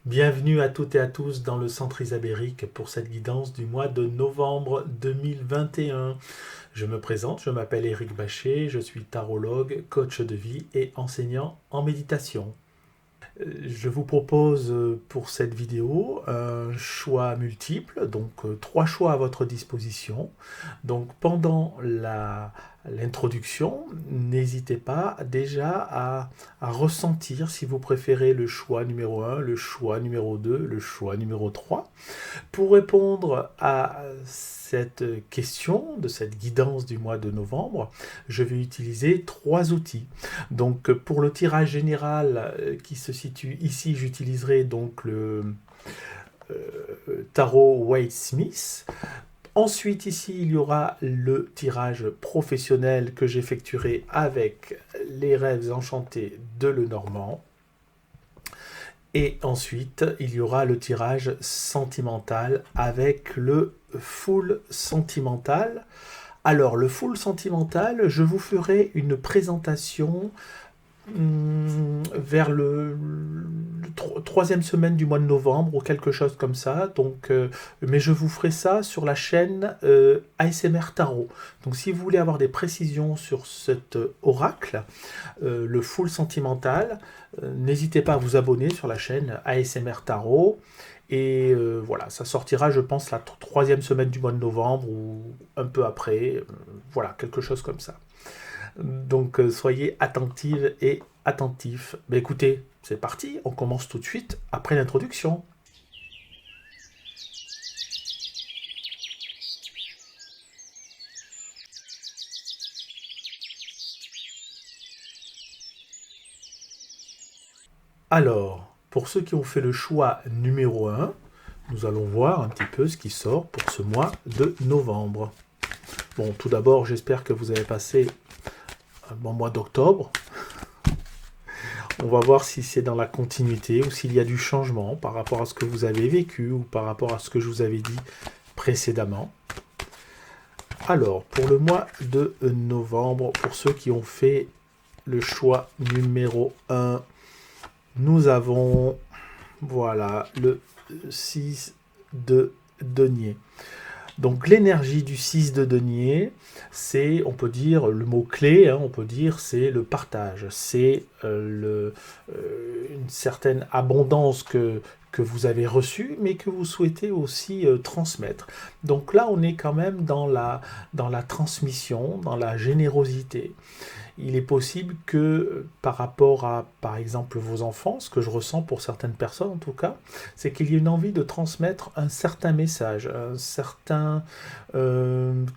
Bienvenue à toutes et à tous dans le Centre Isabérique pour cette guidance du mois de novembre 2021. Je me présente, je m'appelle Éric Bachet, je suis tarologue, coach de vie et enseignant en méditation. Je vous propose pour cette vidéo un choix multiple, donc 3 choix à votre disposition. Donc pendant l'introduction, n'hésitez pas déjà à ressentir si vous préférez le choix numéro 1, le choix numéro 2, le choix numéro 3. Pour répondre à cette question de cette guidance du mois de novembre, je vais utiliser 3 outils. Donc pour le tirage général qui se situe ici, j'utiliserai donc le tarot Waite Smith. Ensuite, ici, il y aura le tirage professionnel que j'effectuerai avec les rêves enchantés de Lenormand. Et ensuite, il y aura le tirage sentimental avec le full sentimental. Alors, le full sentimental, je vous ferai une présentation vers le 3e semaine du mois de novembre ou quelque chose comme ça. Donc, mais je vous ferai ça sur la chaîne ASMR Tarot. Donc si vous voulez avoir des précisions sur cet oracle, le full sentimental, n'hésitez pas à vous abonner sur la chaîne ASMR Tarot. Et voilà, ça sortira, je pense, la 3e semaine du mois de novembre ou un peu après. Voilà, quelque chose comme ça. Donc soyez attentives et attentifs. Ben, écoutez, c'est parti, on commence tout de suite après l'introduction. Alors, pour ceux qui ont fait le choix numéro 1, nous allons voir un petit peu ce qui sort pour ce mois de novembre. Bon, tout d'abord, j'espère que vous avez passé un bon mois d'octobre. On va voir si c'est dans la continuité ou s'il y a du changement par rapport à ce que vous avez vécu ou par rapport à ce que je vous avais dit précédemment. Alors, pour le mois de novembre, pour ceux qui ont fait le choix numéro 1, nous avons, voilà, le 6 de denier. Donc l'énergie du 6 de denier, c'est, on peut dire, le mot-clé, on peut dire, c'est le partage. C'est une certaine abondance que vous avez reçue, mais que vous souhaitez aussi transmettre. Donc là, on est quand même dans la transmission, dans la générosité. Il est possible que par rapport à, par exemple, vos enfants, ce que je ressens pour certaines personnes en tout cas, c'est qu'il y a une envie de transmettre un certain message, un certain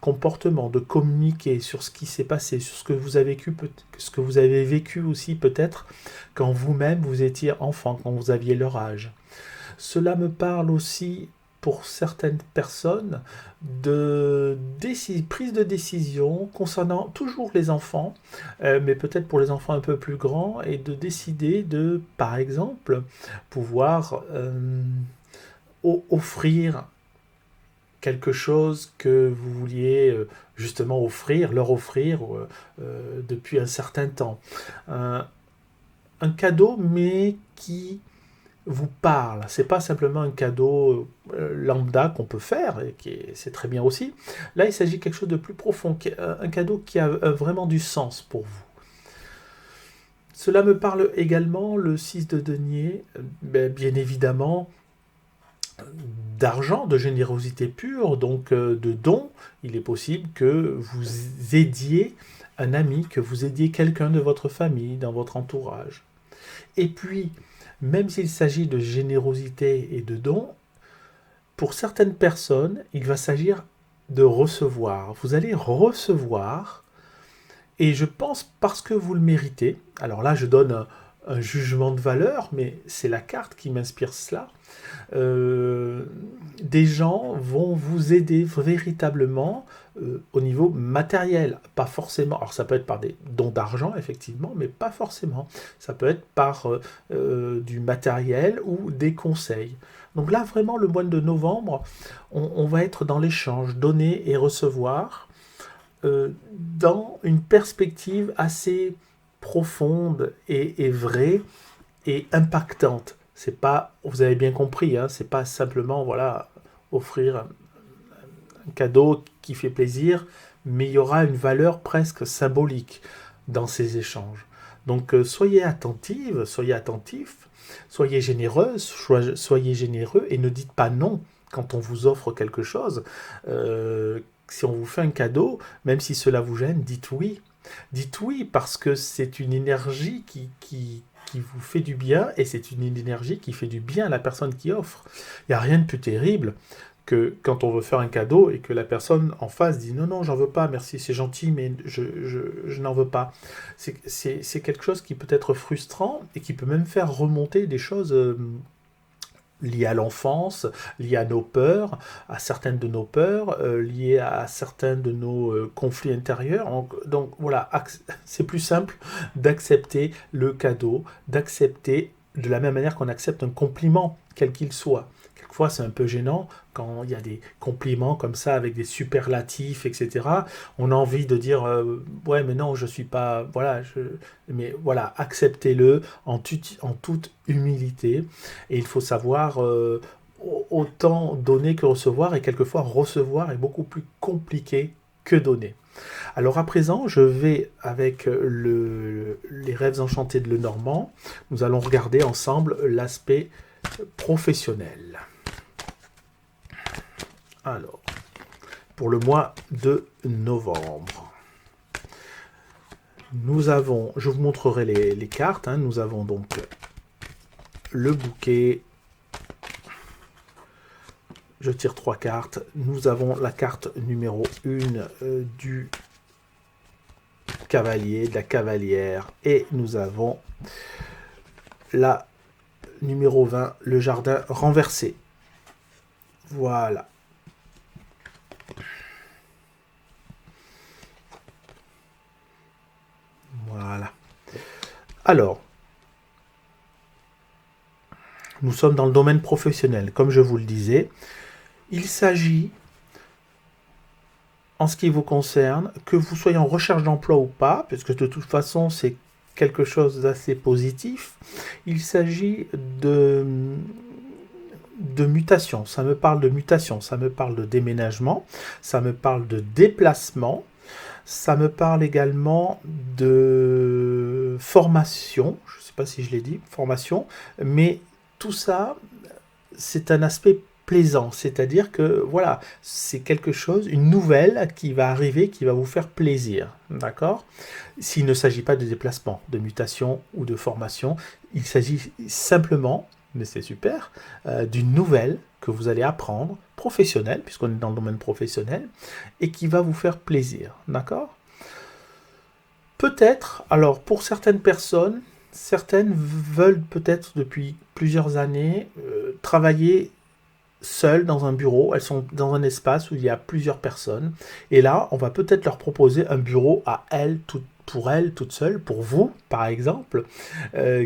comportement, de communiquer sur ce qui s'est passé, sur ce que vous avez vécu, ce que vous avez vécu aussi peut-être quand vous-même vous étiez enfant, quand vous aviez leur âge. Cela me parle aussi pour certaines personnes de prise de décision concernant toujours les enfants, mais peut-être pour les enfants un peu plus grands, et de décider de, par exemple, pouvoir offrir quelque chose que vous vouliez justement leur offrir depuis un certain temps. Un cadeau, mais qui vous parle. C'est pas simplement un cadeau lambda qu'on peut faire, et c'est très bien aussi. Là, il s'agit de quelque chose de plus profond, un cadeau qui a vraiment du sens pour vous. Cela me parle également, le 6 de denier, bien évidemment, d'argent, de générosité pure, donc de dons. Il est possible que vous aidiez un ami, que vous aidiez quelqu'un de votre famille, dans votre entourage. Et puis, même s'il s'agit de générosité et de dons, pour certaines personnes, il va s'agir de recevoir. Vous allez recevoir, et je pense parce que vous le méritez. Alors là, je donne un jugement de valeur, mais c'est la carte qui m'inspire cela. Des gens vont vous aider véritablement au niveau matériel, pas forcément. Alors ça peut être par des dons d'argent, effectivement, mais pas forcément. Ça peut être par du matériel ou des conseils. Donc là, vraiment, le mois de novembre, on va être dans l'échange, donner et recevoir, dans une perspective assez profonde et vraie et impactante. C'est pas, vous avez bien compris, hein, c'est pas simplement voilà offrir un cadeau qui fait plaisir, mais il y aura une valeur presque symbolique dans ces échanges. Donc soyez attentive, soyez attentifs, soyez généreuse, soyez généreux et ne dites pas non quand on vous offre quelque chose. Si on vous fait un cadeau, même si cela vous gêne, dites oui. Dites oui parce que c'est une énergie qui vous fait du bien et c'est une énergie qui fait du bien à la personne qui offre. Il n'y a rien de plus terrible que quand on veut faire un cadeau et que la personne en face dit non, non, j'en veux pas, merci, c'est gentil, mais je n'en veux pas. C'est quelque chose qui peut être frustrant et qui peut même faire remonter des choses liées à l'enfance, liées à nos peurs, à certaines de nos peurs, liées à certains de nos conflits intérieurs. Donc voilà, c'est plus simple d'accepter le cadeau, d'accepter de la même manière qu'on accepte un compliment, quel qu'il soit. Quelquefois, c'est un peu gênant quand il y a des compliments comme ça avec des superlatifs, etc. On a envie de dire ouais, mais non, je suis pas. Voilà, mais voilà, acceptez-le en toute humilité. Et il faut savoir autant donner que recevoir, et quelquefois recevoir est beaucoup plus compliqué que donner. Alors à présent, je vais avec les rêves enchantés de Lenormand, nous allons regarder ensemble l'aspect professionnel. Alors, pour le mois de novembre, nous avons, je vous montrerai les cartes, hein, nous avons donc le bouquet, je tire 3 cartes, nous avons la carte numéro 1 du cavalier, de la cavalière, et nous avons la numéro 20, le jardin renversé. Voilà. Voilà. Alors, nous sommes dans le domaine professionnel, comme je vous le disais. Il s'agit, en ce qui vous concerne, que vous soyez en recherche d'emploi ou pas, puisque de toute façon, c'est quelque chose d'assez positif. Il s'agit de mutation. Ça me parle de mutation, ça me parle de déménagement, ça me parle de déplacement, ça me parle également de formation. Je ne sais pas si je l'ai dit, formation, mais tout ça, c'est un aspect plaisant, c'est-à-dire que voilà, c'est quelque chose, une nouvelle qui va arriver, qui va vous faire plaisir, d'accord? S'il ne s'agit pas de déplacement, de mutation ou de formation, il s'agit simplement, mais c'est super, d'une nouvelle que vous allez apprendre, professionnelle, puisqu'on est dans le domaine professionnel, et qui va vous faire plaisir, d'accord? Peut-être, alors pour certaines personnes, certaines veulent peut-être depuis plusieurs années travailler seules dans un bureau, elles sont dans un espace où il y a plusieurs personnes, et là, on va peut-être leur proposer un bureau à elles, pour elles, toutes seules, pour vous, par exemple,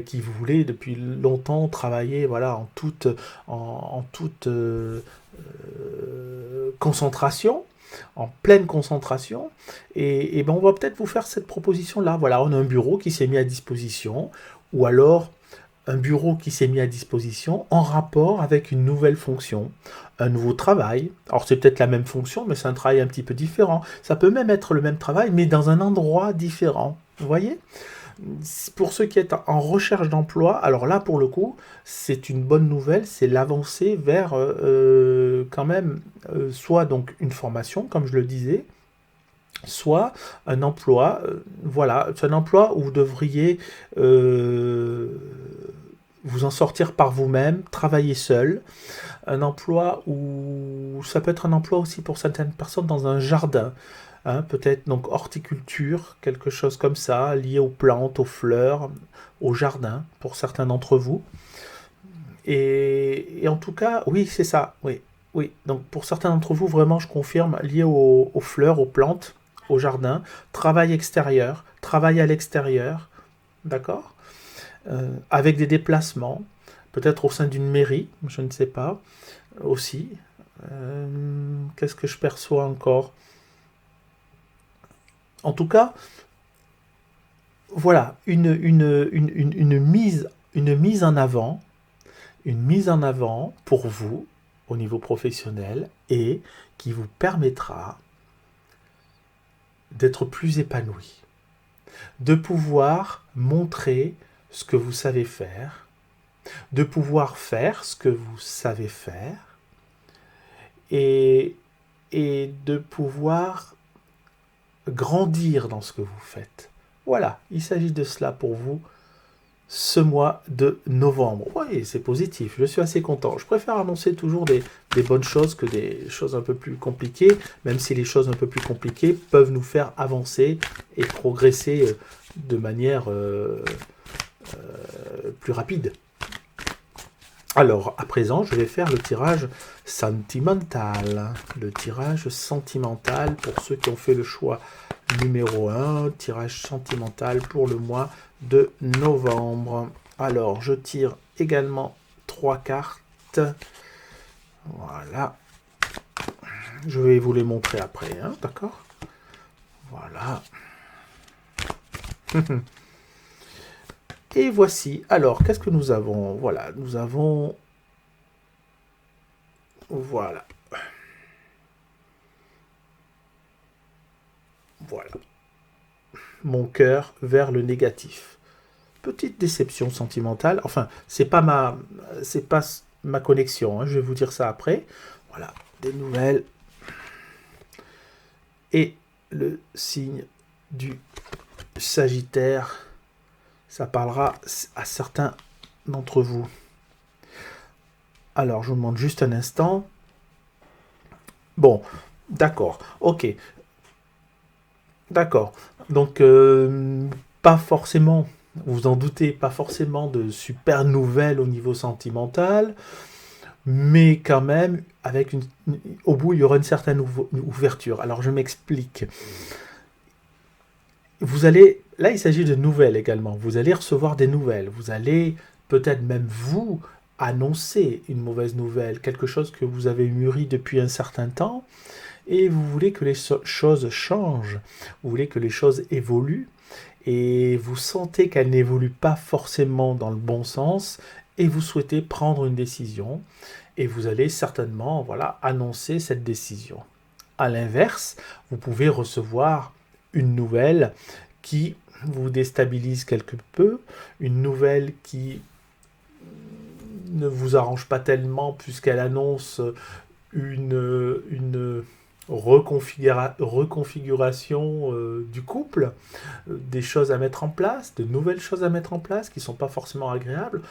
qui voulez depuis longtemps travailler voilà, en toute concentration, en pleine concentration, et ben on va peut-être vous faire cette proposition-là. Voilà, on a un bureau qui s'est mis à disposition, ou alors un bureau qui s'est mis à disposition en rapport avec une nouvelle fonction, un nouveau travail. Alors c'est peut-être la même fonction, mais c'est un travail un petit peu différent. Ça peut même être le même travail, mais dans un endroit différent. Vous voyez ? Pour ceux qui sont en recherche d'emploi, alors là pour le coup, c'est une bonne nouvelle, c'est l'avancée vers quand même soit donc une formation, comme je le disais, soit un emploi, voilà, c'est un emploi où vous devriez vous en sortir par vous-même, travailler seul, un emploi où ça peut être un emploi aussi pour certaines personnes dans un jardin, hein, peut-être donc horticulture, quelque chose comme ça, lié aux plantes, aux fleurs, au jardin, pour certains d'entre vous. Et en tout cas, oui, c'est ça, oui. Oui, donc pour certains d'entre vous, vraiment, je confirme, lié aux fleurs, aux plantes, au jardin, travail extérieur, travail à l'extérieur, d'accord, avec des déplacements, peut-être au sein d'une mairie, je ne sais pas, aussi. Qu'est-ce que je perçois encore? En tout cas, voilà, une mise en avant une mise en avant pour vous au niveau professionnel et qui vous permettra d'être plus épanoui, de pouvoir montrer ce que vous savez faire, de pouvoir faire ce que vous savez faire et de pouvoir grandir dans ce que vous faites. Voilà, il s'agit de cela pour vous ce mois de novembre. Oui, c'est positif, je suis assez content. Je préfère annoncer toujours des bonnes choses que des choses un peu plus compliquées, même si les choses un peu plus compliquées peuvent nous faire avancer et progresser de manière plus rapide. Alors, à présent, je vais faire le tirage sentimental. Le tirage sentimental pour ceux qui ont fait le choix numéro 1. Tirage sentimental pour le mois de novembre. Alors, je tire également 3 cartes. Voilà. Je vais vous les montrer après, hein, d'accord? Voilà. Et voici. Alors, qu'est-ce que nous avons? Voilà, nous avons... Voilà. Voilà. Mon cœur vers le négatif. Petite déception sentimentale. Enfin, c'est pas ma connexion, hein. Je vais vous dire ça après. Voilà, des nouvelles. Et le signe du Sagittaire. Ça parlera à certains d'entre vous. Alors, je vous demande juste un instant. Bon, d'accord, ok. D'accord. Donc, pas forcément, vous en doutez, pas forcément de super nouvelles au niveau sentimental, mais quand même, avec au bout, il y aura une certaine ouverture. Alors, je m'explique. Vous allez, là, il s'agit de nouvelles également. Vous allez recevoir des nouvelles. Vous allez peut-être même vous annoncer une mauvaise nouvelle, quelque chose que vous avez mûri depuis un certain temps, et vous voulez que les choses changent. Vous voulez que les choses évoluent, et vous sentez qu'elles n'évoluent pas forcément dans le bon sens, et vous souhaitez prendre une décision, et vous allez certainement, voilà, annoncer cette décision. À l'inverse, vous pouvez recevoir une nouvelle qui vous déstabilise quelque peu, une nouvelle qui ne vous arrange pas tellement puisqu'elle annonce une reconfiguration du couple, des choses à mettre en place, de nouvelles choses à mettre en place qui ne sont pas forcément agréables.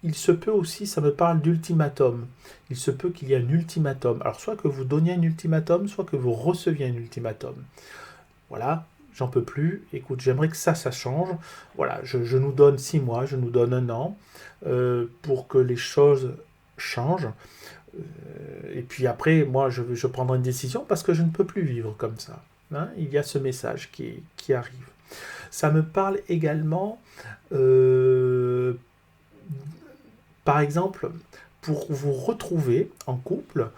Il se peut aussi, ça me parle d'ultimatum. Il se peut qu'il y ait un ultimatum. Alors, soit que vous donniez un ultimatum, soit que vous receviez un ultimatum. Voilà, j'en peux plus. Écoute, j'aimerais que ça change. Voilà, je nous donne 6 mois, je nous donne 1 an pour que les choses changent. Et puis après, moi, je prendrai une décision parce que je ne peux plus vivre comme ça. Hein, il y a ce message qui arrive. Ça me parle également, par exemple, pour vous retrouver en couple,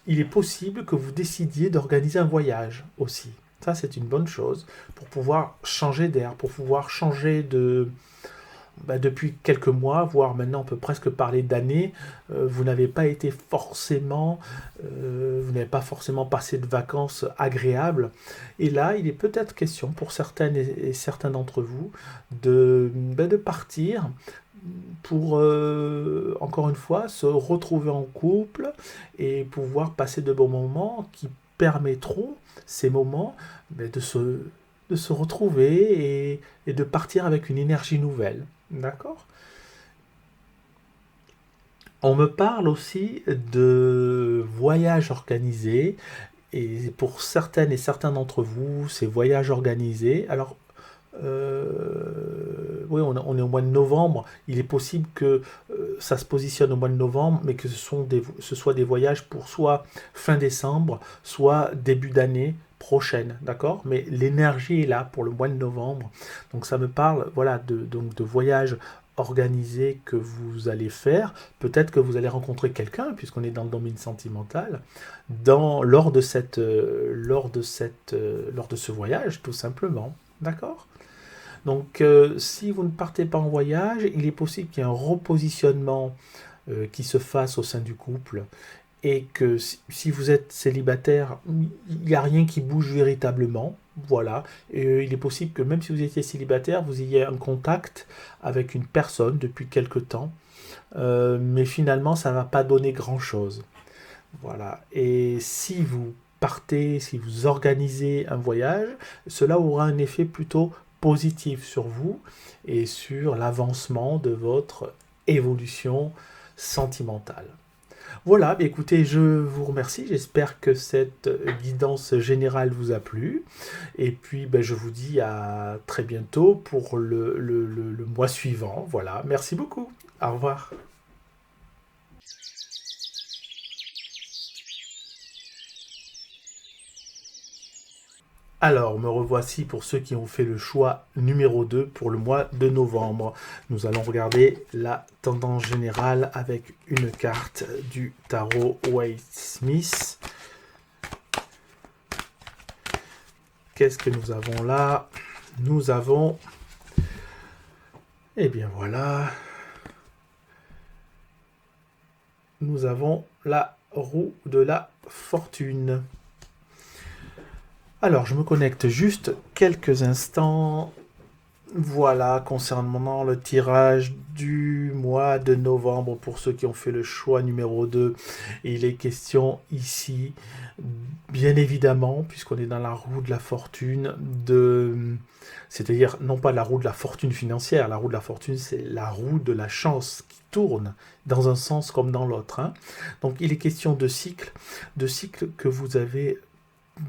il est possible que vous décidiez d'organiser un voyage aussi. Ça, c'est une bonne chose pour pouvoir changer d'air, pour pouvoir changer de... depuis quelques mois, voire maintenant on peut presque parler d'années, vous n'avez pas été forcément, vous n'avez pas forcément passé de vacances agréables. Et là, il est peut-être question pour certaines et certains d'entre vous de partir pour, encore une fois, se retrouver en couple et pouvoir passer de bons moments qui permettront, ces moments, de se retrouver et de partir avec une énergie nouvelle. D'accord? On me parle aussi de voyages organisés, et pour certaines et certains d'entre vous, ces voyages organisés, alors oui, on est au mois de novembre. Il est possible que ça se positionne au mois de novembre, mais que ce soit des voyages pour soit fin décembre, soit début d'année prochaine, d'accord? Mais l'énergie est là pour le mois de novembre. Donc ça me parle, voilà, de voyages organisés que vous allez faire. Peut-être que vous allez rencontrer quelqu'un, puisqu'on est dans le domaine sentimental, lors de ce voyage, tout simplement. D'accord? Donc, si vous ne partez pas en voyage, il est possible qu'il y ait un repositionnement qui se fasse au sein du couple et que si vous êtes célibataire, il n'y a rien qui bouge véritablement. Voilà. Et il est possible que même si vous étiez célibataire, vous ayez un contact avec une personne depuis quelque temps. Mais finalement, ça ne va pas donner grand-chose. Voilà. Et si vous partez, si vous organisez un voyage, cela aura un effet plutôt positif sur vous et sur l'avancement de votre évolution sentimentale. Voilà, écoutez, je vous remercie. J'espère que cette guidance générale vous a plu. Et puis, je vous dis à très bientôt pour le mois suivant. Voilà, merci beaucoup. Au revoir. Alors, me revoici pour ceux qui ont fait le choix numéro 2 pour le mois de novembre. Nous allons regarder la tendance générale avec une carte du tarot Waite Smith. Qu'est-ce que nous avons là? Nous avons... Eh bien voilà. Nous avons la roue de la fortune. Alors, je me connecte juste quelques instants. Voilà, concernant le tirage du mois de novembre, pour ceux qui ont fait le choix numéro 2, il est question ici, bien évidemment, puisqu'on est dans la roue de la fortune, c'est-à-dire non pas la roue de la fortune financière, la roue de la fortune, c'est la roue de la chance qui tourne dans un sens comme dans l'autre. Hein. Donc, il est question de cycles que vous avez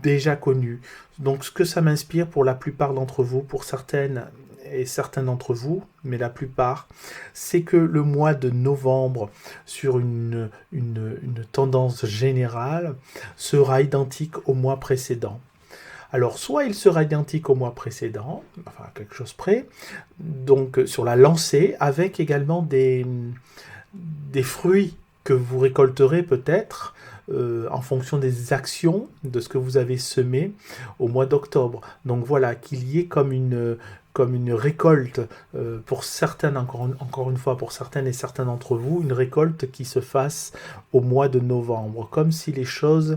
déjà connu. Donc ce que ça m'inspire pour la plupart d'entre vous, pour certaines et certains d'entre vous, mais la plupart, c'est que le mois de novembre, sur une tendance générale, sera identique au mois précédent. Alors, soit il sera identique au mois précédent, enfin à quelque chose près, donc sur la lancée, avec également des fruits que vous récolterez peut-être en fonction des actions de ce que vous avez semé au mois d'octobre. Donc voilà, qu'il y ait comme une récolte pour certaines, encore une fois, pour certaines et certains d'entre vous, une récolte qui se fasse au mois de novembre, comme si les choses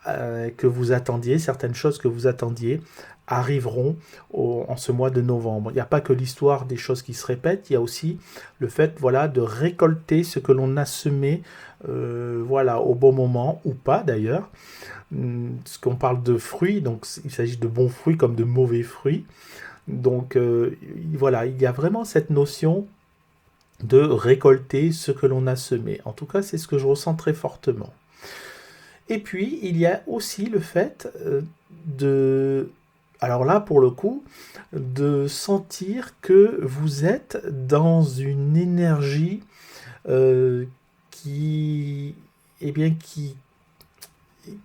que vous attendiez, certaines choses que vous attendiez, arriveront en ce mois de novembre. Il n'y a pas que l'histoire des choses qui se répètent, il y a aussi le fait de récolter ce que l'on a semé au bon moment, ou pas d'ailleurs. Parce qu'on parle de fruits, donc il s'agit de bons fruits comme de mauvais fruits. Donc voilà, il y a vraiment cette notion de récolter ce que l'on a semé. En tout cas, c'est ce que je ressens très fortement. Et puis, il y a aussi le fait alors là, pour le coup, de sentir que vous êtes dans une énergie que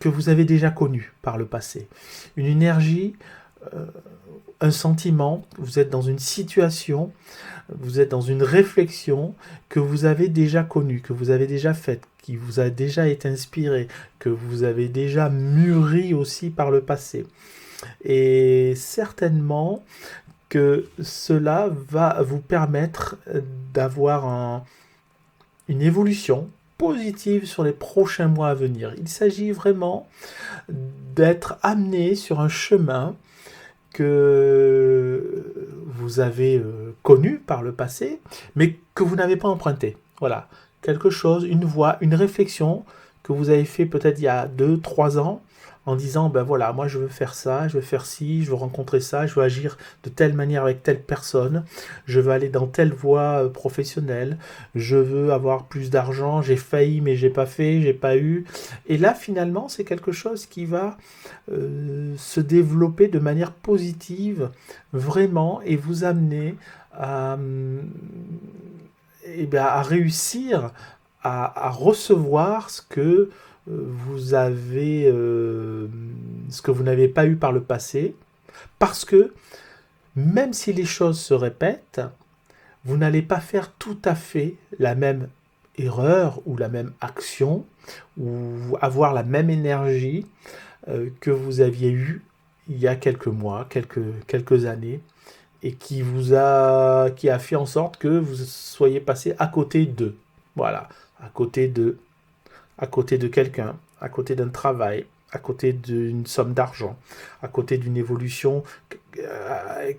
vous avez déjà connue par le passé. Une énergie, un sentiment, vous êtes dans une situation, vous êtes dans une réflexion que vous avez déjà connue, que vous avez déjà faite, qui vous a déjà été inspirée, que vous avez déjà mûri aussi par le passé. Et certainement que cela va vous permettre d'avoir une évolution positive sur les prochains mois à venir. Il s'agit vraiment d'être amené sur un chemin que vous avez connu par le passé, mais que vous n'avez pas emprunté. Voilà, quelque chose, une voie, une réflexion que vous avez fait peut-être il y a 2-3 ans, en disant, voilà, moi je veux faire ça, je veux faire ci, je veux rencontrer ça, je veux agir de telle manière avec telle personne, je veux aller dans telle voie professionnelle, je veux avoir plus d'argent, j'ai failli mais j'ai pas fait, j'ai pas eu. Et là finalement c'est quelque chose qui va se développer de manière positive, vraiment, et vous amener à réussir à recevoir ce que vous avez, ce que vous n'avez pas eu par le passé, parce que même si les choses se répètent, vous n'allez pas faire tout à fait la même erreur ou la même action, ou avoir la même énergie que vous aviez eue il y a quelques mois, quelques années. et qui a fait en sorte que vous soyez passé à côté d'eux. Voilà, à côté de quelqu'un, à côté d'un travail, à côté d'une somme d'argent, à côté d'une évolution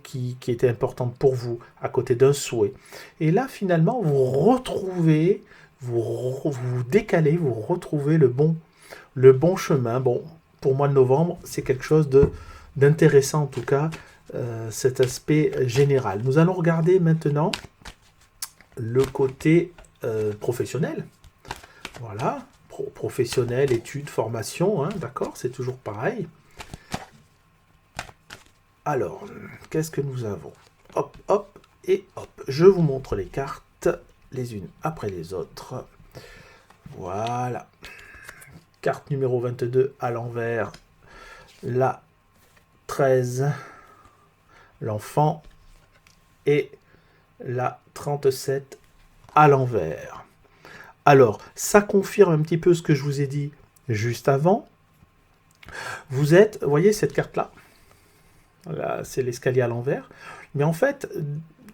qui était importante pour vous, à côté d'un souhait. Et là, finalement, vous décalez, vous retrouvez le bon chemin. Bon, pour le mois de novembre, c'est quelque chose d'intéressant en tout cas, cet aspect général. Nous allons regarder maintenant le côté professionnel. Voilà, professionnel, études, formation, hein, d'accord, c'est toujours pareil. Alors, qu'est-ce que nous avons? Hop, hop, et hop. Je vous montre les cartes, les unes après les autres. Voilà. Carte numéro 22 à l'envers. La 13, l'enfant. Et la 37 à l'envers. Alors, ça confirme un petit peu ce que je vous ai dit juste avant. Vous voyez cette carte-là? Là, c'est l'escalier à l'envers. Mais en fait,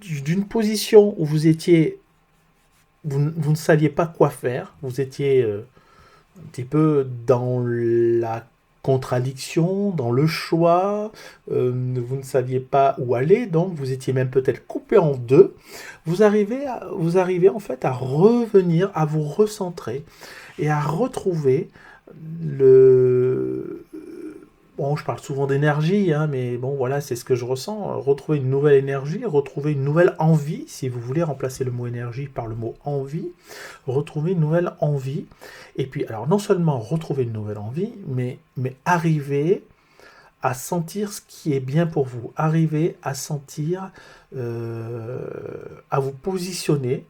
d'une position où vous étiez, vous ne saviez pas quoi faire, vous étiez un petit peu dans la contradiction, dans le choix, vous ne saviez pas où aller, donc vous étiez même peut-être coupé en deux. Vous arrivez en fait à revenir, à vous recentrer et à retrouver le... Bon, je parle souvent d'énergie, hein, mais bon, voilà, c'est ce que je ressens. Retrouver une nouvelle énergie, retrouver une nouvelle envie, si vous voulez remplacer le mot énergie par le mot envie, retrouver une nouvelle envie. Et puis, alors, non seulement retrouver une nouvelle envie, mais arriver à sentir ce qui est bien pour vous, arriver à sentir, à vous positionner,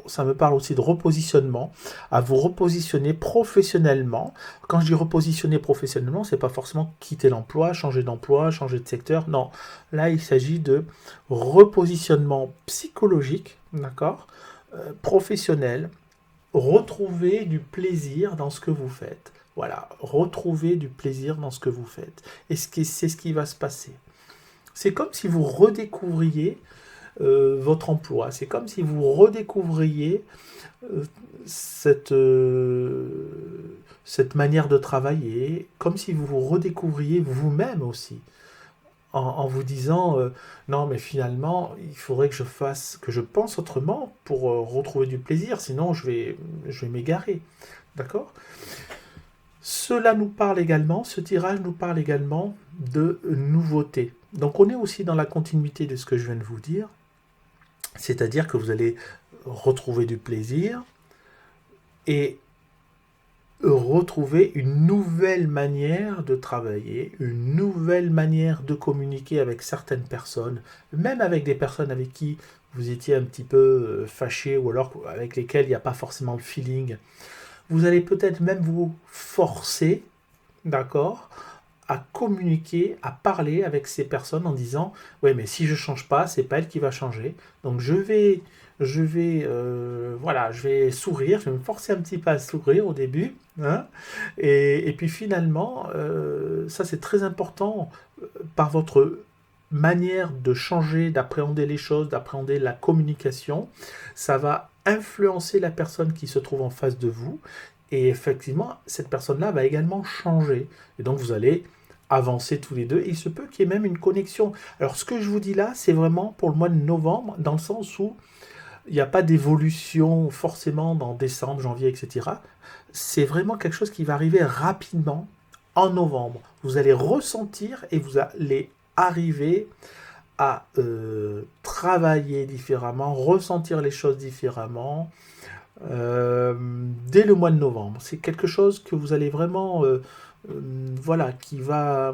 ça me parle aussi de repositionnement, à vous repositionner professionnellement. Quand je dis repositionner professionnellement, c'est pas forcément quitter l'emploi, changer de secteur, non. Là, il s'agit de repositionnement psychologique, d'accord, professionnel, retrouver du plaisir dans ce que vous faites. Voilà, retrouvez du plaisir dans ce que vous faites. Et c'est ce qui va se passer. C'est comme si vous redécouvriez votre emploi. C'est comme si vous redécouvriez cette manière de travailler, comme si vous vous redécouvriez vous-même aussi. En vous disant non mais finalement il faudrait que je pense autrement pour retrouver du plaisir, sinon je vais m'égarer. D'accord? Cela nous parle également, ce tirage nous parle également de nouveautés. Donc on est aussi dans la continuité de ce que je viens de vous dire, c'est-à-dire que vous allez retrouver du plaisir et retrouver une nouvelle manière de travailler, une nouvelle manière de communiquer avec certaines personnes, même avec des personnes avec qui vous étiez un petit peu fâché ou alors avec lesquelles il n'y a pas forcément le feeling. Vous allez peut-être même vous forcer, d'accord, à communiquer, à parler avec ces personnes en disant « Ouais, mais si je ne change pas, c'est pas elle qui va changer. Donc je vais sourire, je vais me forcer un petit peu à sourire au début. Hein, et puis finalement, ça c'est très important par votre manière de changer, d'appréhender les choses, d'appréhender la communication. Ça va influencer la personne qui se trouve en face de vous. Et effectivement, cette personne-là va également changer. Et donc, vous allez avancer tous les deux. Et il se peut qu'il y ait même une connexion. Alors, ce que je vous dis là, c'est vraiment pour le mois de novembre, dans le sens où il n'y a pas d'évolution forcément dans décembre, janvier, etc. C'est vraiment quelque chose qui va arriver rapidement en novembre. Vous allez ressentir et vous allez arriver à travailler différemment, ressentir les choses différemment dès le mois de novembre. C'est quelque chose que vous allez vraiment, voilà, qui va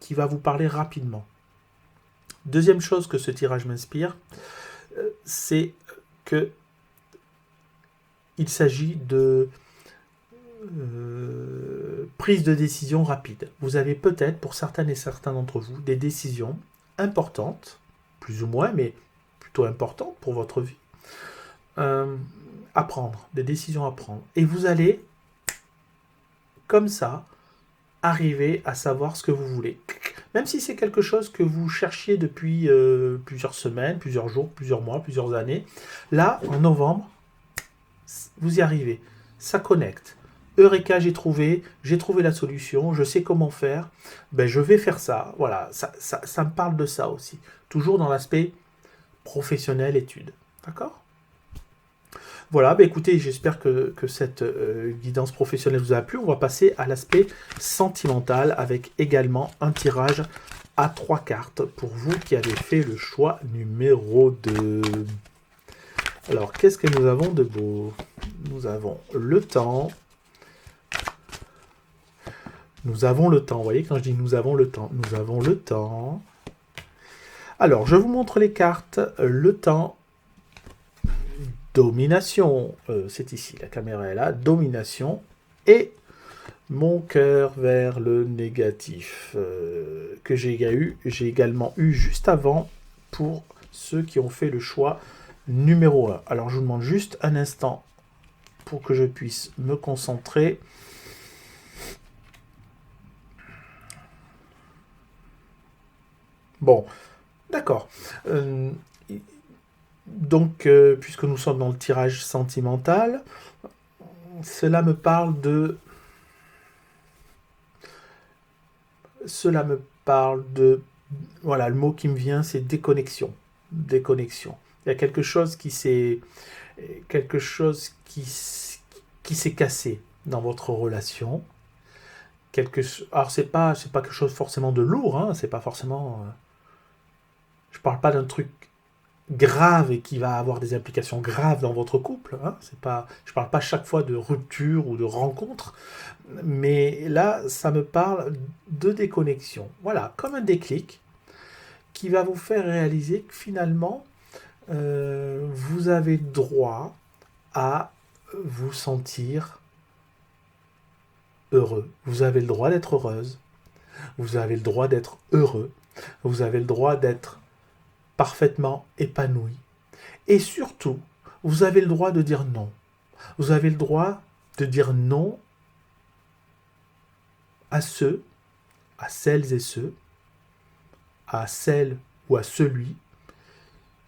vous parler rapidement. Deuxième chose que ce tirage m'inspire, c'est que il s'agit de prise de décision rapide. Vous avez peut-être, pour certaines et certains d'entre vous, des décisions importantes, plus ou moins, mais plutôt importantes pour votre vie, à prendre, des décisions à prendre. Et vous allez, comme ça, arriver à savoir ce que vous voulez. Même si c'est quelque chose que vous cherchiez depuis plusieurs semaines, plusieurs jours, plusieurs mois, plusieurs années, là, en novembre, vous y arrivez. Ça connecte. Eureka, j'ai trouvé la solution, je sais comment faire, ben, je vais faire ça. Voilà, ça me parle de ça aussi. Toujours dans l'aspect professionnel, études. D'accord ? Voilà, bah écoutez, j'espère que cette guidance professionnelle vous a plu. On va passer à l'aspect sentimental avec également un tirage à 3 cartes pour vous qui avez fait le choix numéro 2. Alors, qu'est-ce que nous avons de beau? Nous avons le temps. Nous avons le temps. Vous voyez, quand je dis nous avons le temps, nous avons le temps. Alors, je vous montre les cartes. Le temps. Domination, c'est ici, la caméra est là, domination, et mon cœur vers le négatif, que j'ai également eu juste avant pour ceux qui ont fait le choix numéro 1. Alors je vous demande juste un instant pour que je puisse me concentrer. Bon, d'accord. Donc, puisque nous sommes dans le tirage sentimental, cela me parle de... Voilà, le mot qui me vient, c'est déconnexion. Déconnexion. Il y a quelque chose qui s'est cassé dans votre relation. Alors, c'est pas quelque chose forcément de lourd, hein, c'est pas forcément... Je parle pas d'un truc grave et qui va avoir des implications graves dans votre couple. Hein. Je ne parle pas chaque fois de rupture ou de rencontre, mais là, ça me parle de déconnexion. Voilà, comme un déclic qui va vous faire réaliser que finalement, vous avez droit à vous sentir heureux. Vous avez le droit d'être heureuse. Vous avez le droit d'être heureux. Vous avez le droit d'être parfaitement épanoui. Et surtout, vous avez le droit de dire non. Vous avez le droit de dire non à celles et ceux, à celle ou à celui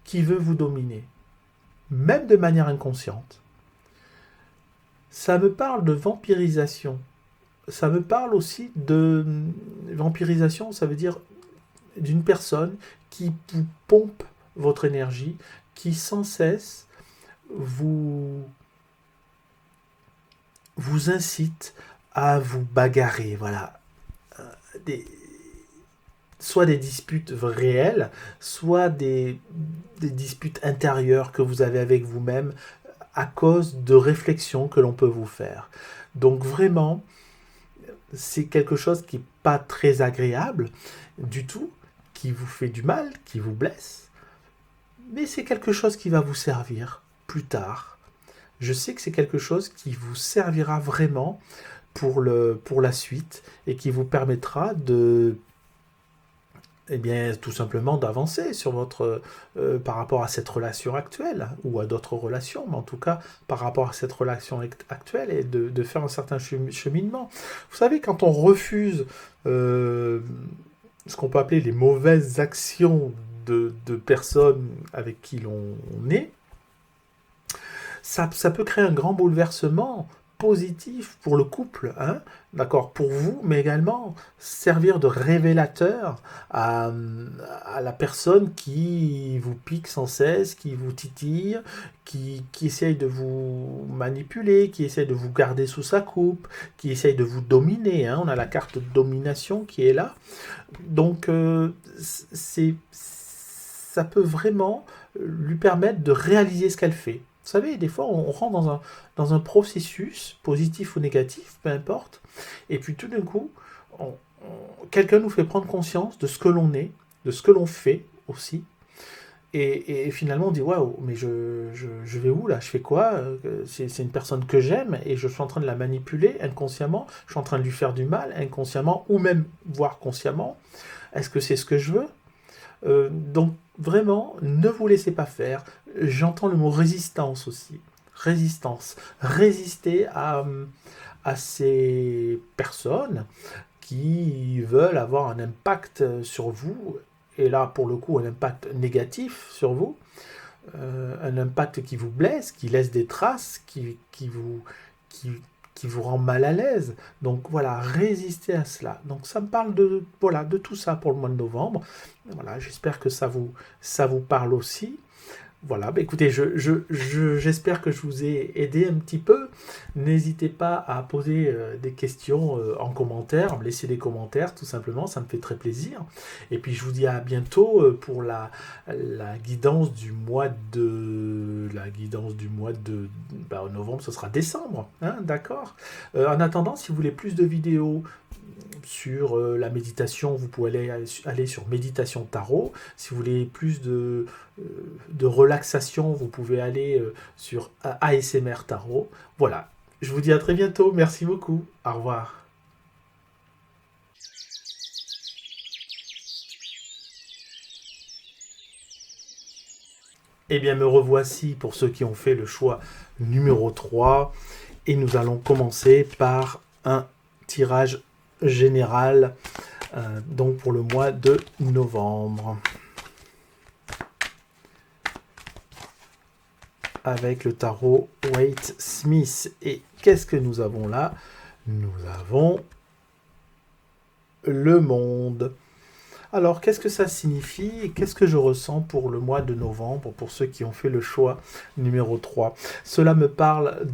qui veut vous dominer, même de manière inconsciente. Ça me parle de vampirisation. Ça me parle aussi de vampirisation, ça veut dire d'une personne qui vous pompe votre énergie, qui sans cesse vous incite à vous bagarrer. Voilà. Soit des disputes réelles, soit des disputes intérieures que vous avez avec vous-même à cause de réflexions que l'on peut vous faire. Donc vraiment, c'est quelque chose qui n'est pas très agréable du tout, qui vous fait du mal, qui vous blesse, mais c'est quelque chose qui va vous servir plus tard. Je sais que c'est quelque chose qui vous servira vraiment pour la suite et qui vous permettra de, tout simplement d'avancer sur par rapport à cette relation actuelle ou à d'autres relations, mais en tout cas par rapport à cette relation actuelle et de faire un certain cheminement. Vous savez, quand on refuse ce qu'on peut appeler les mauvaises actions de personnes avec qui l'on est, ça peut créer un grand bouleversement positif pour le couple, hein, d'accord, pour vous, mais également servir de révélateur à la personne qui vous pique sans cesse, qui vous titille, qui essaye de vous manipuler, qui essaye de vous garder sous sa coupe, qui essaye de vous dominer. Hein, on a la carte de domination qui est là. Donc, ça peut vraiment lui permettre de réaliser ce qu'elle fait. Vous savez, des fois, on rentre dans un processus, positif ou négatif, peu importe, et puis tout d'un coup, quelqu'un nous fait prendre conscience de ce que l'on est, de ce que l'on fait aussi, et finalement on dit waouh, mais je vais où là, je fais quoi, c'est une personne que j'aime et je suis en train de la manipuler inconsciemment, je suis en train de lui faire du mal inconsciemment ou même voire consciemment. Est-ce que c'est ce que je veux? Donc vraiment, ne vous laissez pas faire. J'entends le mot résistance aussi. Résistance. Résister à ces personnes qui veulent avoir un impact sur vous, et là pour le coup un impact négatif sur vous, un impact qui vous blesse, qui laisse des traces, qui, qui vous rend mal à l'aise. Donc voilà, résistez à cela. Donc ça me parle de, voilà, de tout ça pour le mois de novembre. Voilà, j'espère que ça vous parle aussi. Voilà, bah écoutez, j'espère que je vous ai aidé un petit peu. N'hésitez pas à poser des questions en commentaire, me laisser des commentaires tout simplement, ça me fait très plaisir. Et puis je vous dis à bientôt pour la guidance du mois de... novembre, ce sera décembre, hein, d'accord. En attendant, si vous voulez plus de vidéos sur la méditation, vous pouvez aller sur Méditation Tarot. Si vous voulez plus de relaxation, vous pouvez aller sur ASMR Tarot. Voilà, je vous dis à très bientôt. Merci beaucoup. Au revoir. Eh bien, me revoici pour ceux qui ont fait le choix numéro 3. Et nous allons commencer par un tirage général donc pour le mois de novembre. Avec le tarot Waite Smith. Et qu'est-ce que nous avons là? Nous avons le monde. Alors, qu'est-ce que ça signifie et qu'est-ce que je ressens pour le mois de novembre, pour ceux qui ont fait le choix numéro 3? Cela me parle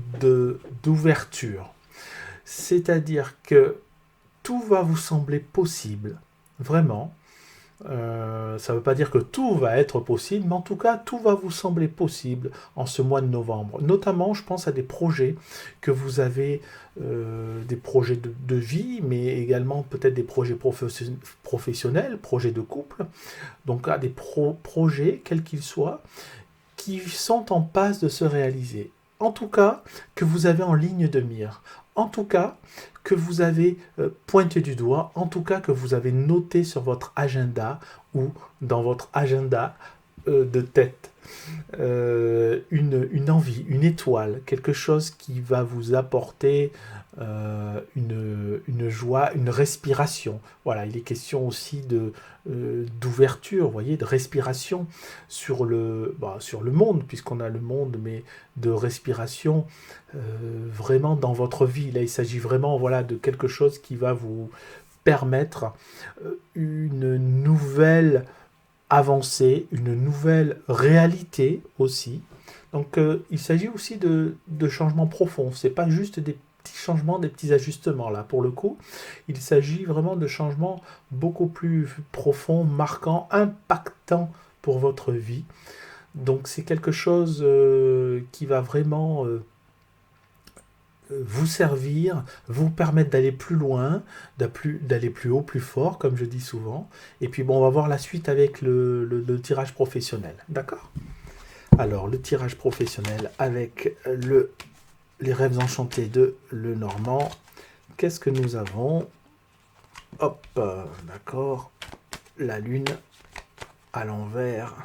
d'ouverture. C'est-à-dire que tout va vous sembler possible, vraiment. Ça ne veut pas dire que tout va être possible, mais en tout cas, tout va vous sembler possible en ce mois de novembre. Notamment, je pense à des projets que vous avez, des projets de vie, mais également peut-être des projets professionnels, projets de couple. Donc, à des projets, quels qu'ils soient, qui sont en passe de se réaliser. En tout cas, que vous avez en ligne de mire. En tout cas, que vous avez pointé du doigt, en tout cas que vous avez noté sur votre agenda ou dans votre agenda de tête. Une envie, une étoile, quelque chose qui va vous apporter une joie, une respiration. Voilà, il est question aussi d'ouverture, vous voyez, de respiration sur le monde, puisqu'on a le monde, mais de respiration vraiment dans votre vie. Là, il s'agit vraiment, voilà, de quelque chose qui va vous permettre une nouvelle avancée, une nouvelle réalité aussi. Donc, il s'agit aussi de changements profonds. C'est pas juste des petits changements, des petits ajustements là. Pour le coup, il s'agit vraiment de changements beaucoup plus profonds, marquants, impactants pour votre vie. Donc, c'est quelque chose qui va vraiment vous servir, vous permettre d'aller plus loin, d'aller plus haut, plus fort, comme je dis souvent. Et puis bon, on va voir la suite avec le tirage professionnel. D'accord? Alors, le tirage professionnel avec les rêves enchantés de Lenormand. Qu'est-ce que nous avons? Hop, d'accord. La lune à l'envers.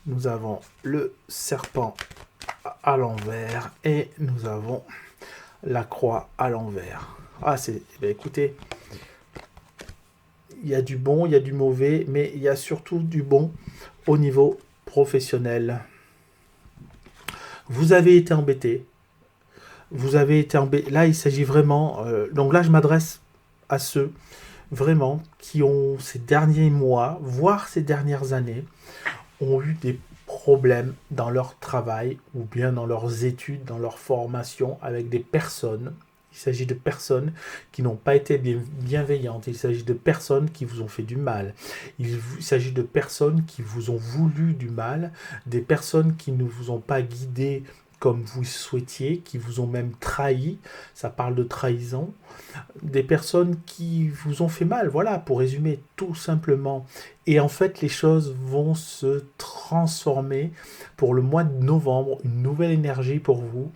Nous avons le serpent à l'envers. Et nous avons la croix à l'envers. Ah, écoutez, il y a du bon, il y a du mauvais, mais il y a surtout du bon au niveau professionnel. Vous avez été embêté. Là, il s'agit vraiment... donc là, je m'adresse à ceux, vraiment, qui ont ces derniers mois, voire ces dernières années, ont eu des problèmes dans leur travail ou bien dans leurs études, dans leur formation avec des personnes. Il s'agit de personnes qui n'ont pas été bienveillantes. Il s'agit de personnes qui vous ont fait du mal. Il s'agit de personnes qui vous ont voulu du mal, des personnes qui ne vous ont pas guidé comme vous souhaitiez, qui vous ont même trahi. Ça parle de trahison. Des personnes qui vous ont fait mal, voilà, pour résumer tout simplement. Et en fait, les choses vont se transformer pour le mois de novembre, une nouvelle énergie pour vous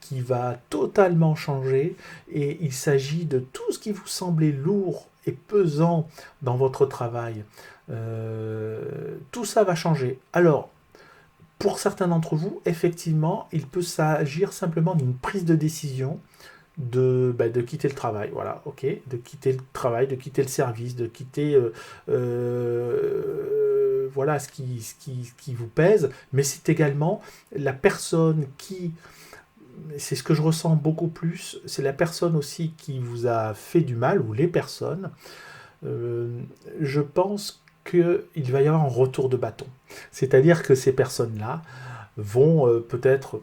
qui va totalement changer. Et il s'agit de tout ce qui vous semblait lourd et pesant dans votre travail. Tout ça va changer. Alors, pour certains d'entre vous, effectivement, il peut s'agir simplement d'une prise de décision de quitter le travail, voilà, ok, de quitter le travail, de quitter le service, de quitter voilà ce qui vous pèse, mais c'est également la personne qui, c'est ce que je ressens beaucoup plus, c'est la personne aussi qui vous a fait du mal, ou les personnes, euh, je pense qu'il va y avoir un retour de bâton. C'est-à-dire que ces personnes-là vont peut-être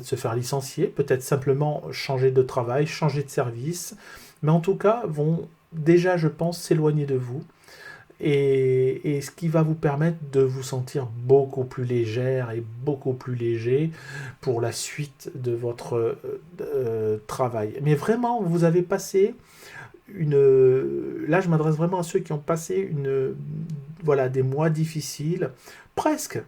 se faire licencier, peut-être simplement changer de travail, changer de service, mais en tout cas vont déjà, je pense, s'éloigner de vous. Et ce qui va vous permettre de vous sentir beaucoup plus légère et beaucoup plus léger pour la suite de votre travail. Mais vraiment, vous avez passé une... Là, je m'adresse vraiment à ceux qui ont passé voilà, des mois difficiles, presque.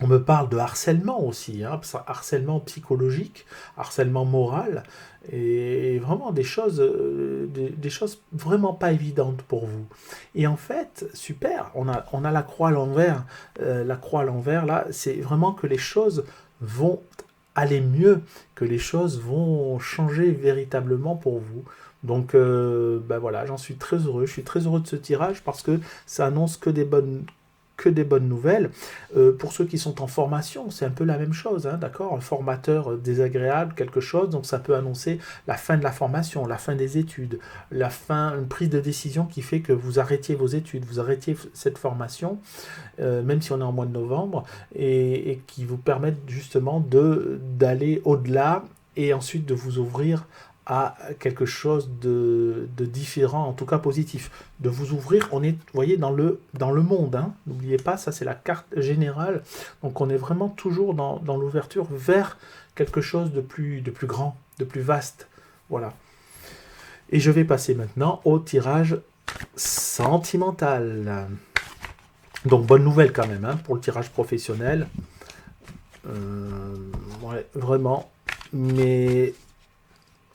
On me parle de harcèlement aussi, hein, harcèlement psychologique, harcèlement moral, et vraiment des choses vraiment pas évidentes pour vous. Et en fait, super, on a la croix à l'envers. La croix à l'envers, là, c'est vraiment que les choses vont aller mieux, que les choses vont changer véritablement pour vous. Donc, ben voilà, j'en suis très heureux. Je suis très heureux de ce tirage parce que ça annonce que des bonnes nouvelles. Pour ceux qui sont en formation, c'est un peu la même chose, hein, d'accord? Un formateur désagréable, quelque chose, donc ça peut annoncer la fin de la formation, la fin des études, une prise de décision qui fait que vous arrêtiez vos études, vous arrêtiez cette formation, même si on est en mois de novembre, et qui vous permettent justement d'aller au-delà et ensuite de vous ouvrir à quelque chose de différent, en tout cas positif. De vous ouvrir, on est, vous voyez, dans le monde. Hein. N'oubliez pas, ça c'est la carte générale. Donc on est vraiment toujours dans l'ouverture vers quelque chose de plus grand, de plus vaste. Voilà. Et je vais passer maintenant au tirage sentimental. Donc bonne nouvelle quand même, hein, pour le tirage professionnel. Ouais, vraiment. Mais...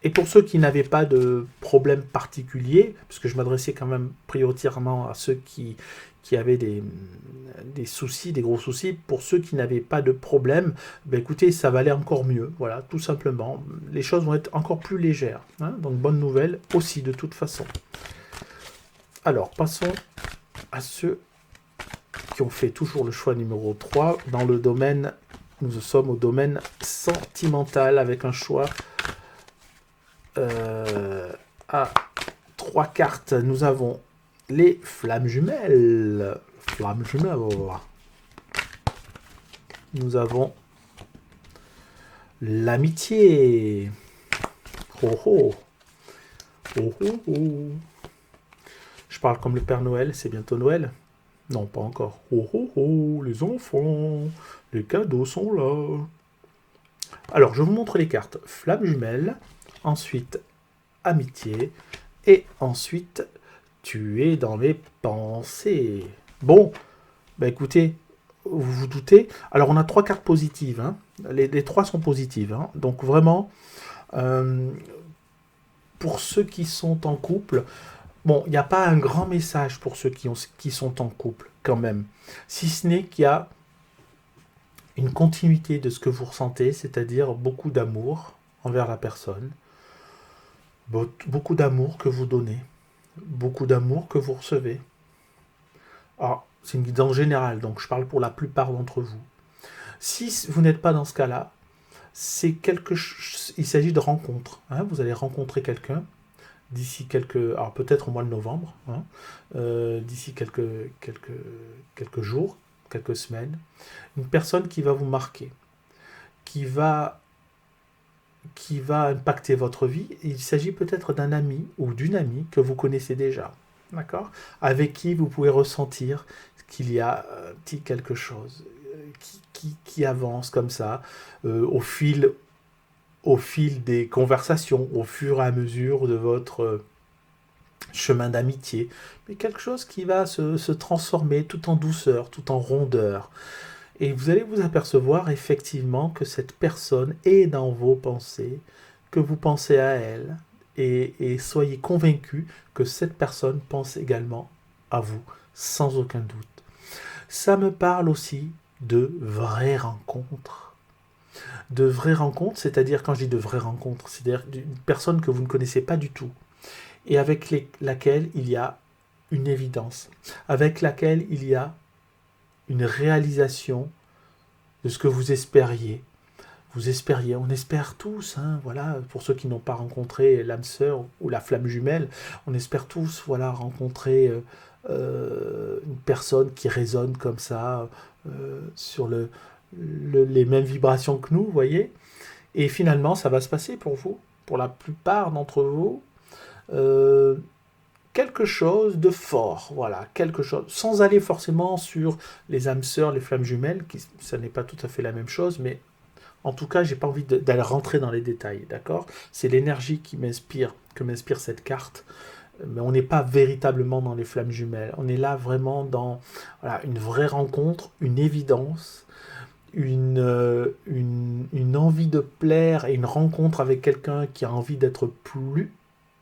Et pour ceux qui n'avaient pas de problème particulier, parce que je m'adressais quand même prioritairement à ceux qui avaient des soucis, des gros soucis, pour ceux qui n'avaient pas de problème, ben écoutez, ça va aller encore mieux, voilà, tout simplement. Les choses vont être encore plus légères, hein, donc bonne nouvelle aussi de toute façon. Alors, passons à ceux qui ont fait toujours le choix numéro 3 dans le domaine, nous sommes au domaine sentimental avec un choix à 3 cartes. Nous avons les flammes jumelles. Flammes jumelles. Nous avons l'amitié. Oh oh. Oh oh oh. Je parle comme le Père Noël, c'est bientôt Noël. Non, pas encore. Oh oh oh, les enfants, les cadeaux sont là. Alors, je vous montre les cartes. Flammes jumelles. Ensuite, amitié. Et ensuite, tu es dans mes pensées. Bon, bah écoutez, vous vous doutez. Alors, on a 3 cartes positives. Hein. Les 3 sont positives. Hein. Donc, vraiment, pour ceux qui sont en couple, bon, il n'y a pas un grand message pour ceux qui sont en couple, quand même. Si ce n'est qu'il y a une continuité de ce que vous ressentez, c'est-à-dire beaucoup d'amour envers la personne. Beaucoup d'amour que vous donnez, beaucoup d'amour que vous recevez. Alors, c'est une guidance générale, donc je parle pour la plupart d'entre vous. Si vous n'êtes pas dans ce cas-là, il s'agit de rencontres. Hein, vous allez rencontrer quelqu'un d'ici alors peut-être au mois de novembre, hein, d'ici quelques jours, quelques semaines, une personne qui va vous marquer, qui va impacter votre vie. Il s'agit peut-être d'un ami ou d'une amie que vous connaissez déjà, d'accord, avec qui vous pouvez ressentir qu'il y a un petit quelque chose qui avance comme ça au fil des conversations, au fur et à mesure de votre chemin d'amitié, mais quelque chose qui va se transformer tout en douceur, tout en rondeur. Et vous allez vous apercevoir effectivement que cette personne est dans vos pensées, que vous pensez à elle, et soyez convaincus que cette personne pense également à vous, sans aucun doute. Ça me parle aussi de vraies rencontres. de vraies rencontres, c'est-à-dire quand je dis de vraies rencontres, c'est-à-dire d'une personne que vous ne connaissez pas du tout, et avec laquelle il y a une évidence, avec laquelle il y a une réalisation de ce que vous espériez. Vous espériez, on espère tous, hein, voilà, pour ceux qui n'ont pas rencontré l'âme sœur ou la flamme jumelle, on espère tous, voilà, rencontrer une personne qui résonne comme ça, sur les mêmes vibrations que nous, vous voyez. Et finalement, ça va se passer pour vous, pour la plupart d'entre vous, euh, quelque chose de fort, voilà, quelque chose, sans aller forcément sur les âmes sœurs, les flammes jumelles, ça n'est pas tout à fait la même chose, mais en tout cas, j'ai pas envie d'aller rentrer dans les détails, d'accord? C'est l'énergie qui m'inspire, que m'inspire cette carte, mais on n'est pas véritablement dans les flammes jumelles, on est là vraiment dans, voilà, une vraie rencontre, une évidence, une envie de plaire et une rencontre avec quelqu'un qui a envie d'être plus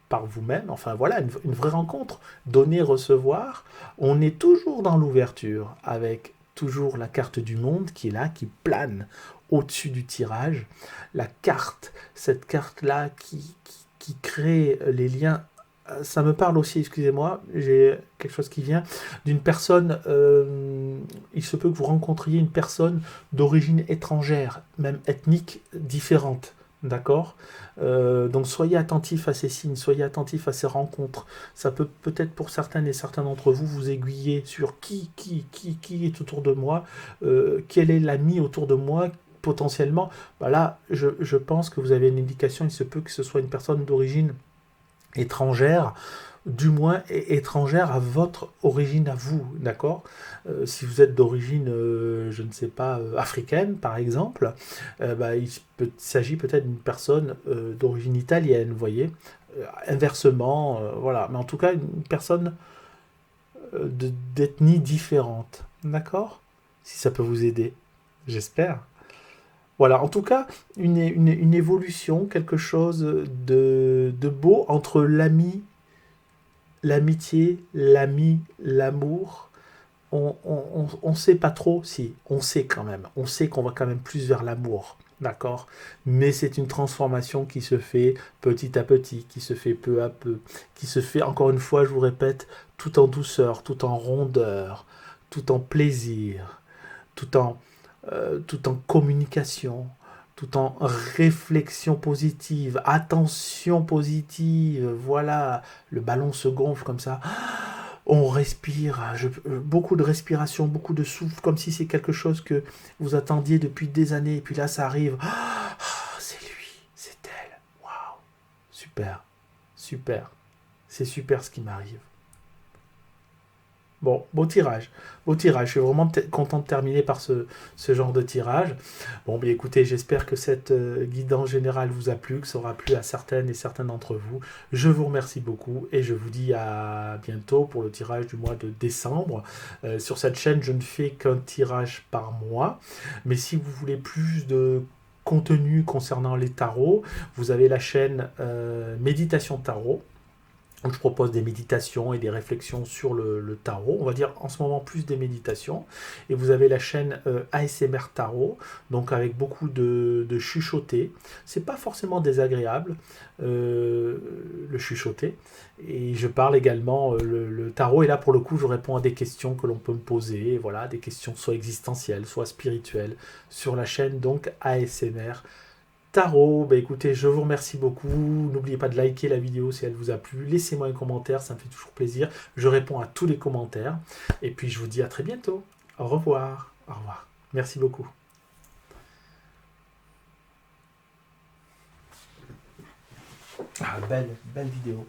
par vous-même, enfin voilà, une vraie rencontre, donner, recevoir, on est toujours dans l'ouverture, avec toujours la carte du monde qui est là, qui plane au-dessus du tirage, la carte, cette carte-là qui crée les liens. Ça me parle aussi, excusez-moi, j'ai quelque chose qui vient d'une personne, il se peut que vous rencontriez une personne d'origine étrangère, même ethnique différente. D'accord. Donc soyez attentifs à ces signes, soyez attentifs à ces rencontres. Ça peut peut-être pour certaines et certains d'entre vous vous aiguiller sur qui est autour de moi, quel est l'ami autour de moi potentiellement. Bah là, je pense que vous avez une indication, il se peut que ce soit une personne d'origine étrangère, du moins étrangère à votre origine à vous, d'accord. Si vous êtes d'origine, je ne sais pas, africaine par exemple, bah, s'agit peut-être d'une personne d'origine italienne, vous voyez. Inversement, voilà. Mais en tout cas, une personne d'ethnie différente, d'accord. Si ça peut vous aider, j'espère. Voilà, en tout cas, une évolution, quelque chose de beau entre l'amitié, l'ami, l'amour. On sait pas trop, si, on sait quand même. On sait qu'on va quand même plus vers l'amour, d'accord? Mais c'est une transformation qui se fait petit à petit, qui se fait peu à peu, qui se fait, encore une fois, je vous répète, tout en douceur, tout en rondeur, tout en plaisir, tout tout en communication, tout en réflexion positive, attention positive, voilà, le ballon se gonfle comme ça, on respire, beaucoup de respiration, beaucoup de souffle, comme si c'est quelque chose que vous attendiez depuis des années, et puis là ça arrive, c'est lui, c'est elle, waouh, super, super, c'est super ce qui m'arrive. Bon, beau tirage. Beau tirage. Je suis vraiment content de terminer par ce genre de tirage. Bon, bien écoutez, j'espère que cette guidance générale vous a plu, que ça aura plu à certaines et certains d'entre vous. Je vous remercie beaucoup et je vous dis à bientôt pour le tirage du mois de décembre. Sur cette chaîne, je ne fais qu'un tirage par mois. Mais si vous voulez plus de contenu concernant les tarots, vous avez la chaîne Méditation Tarot. Donc je propose des méditations et des réflexions sur le tarot. On va dire en ce moment plus des méditations. Et vous avez la chaîne ASMR Tarot, donc avec beaucoup de chuchotés. C'est pas forcément désagréable, le chuchoter. Et je parle également, le tarot. Et là pour le coup, je réponds à des questions que l'on peut me poser. Voilà, des questions soit existentielles, soit spirituelles, sur la chaîne donc ASMR Tarot. Bah écoutez, je vous remercie beaucoup. N'oubliez pas de liker la vidéo si elle vous a plu. Laissez-moi un commentaire, ça me fait toujours plaisir. Je réponds à tous les commentaires. Et puis je vous dis à très bientôt. Au revoir. Au revoir. Merci beaucoup. Ah, belle vidéo.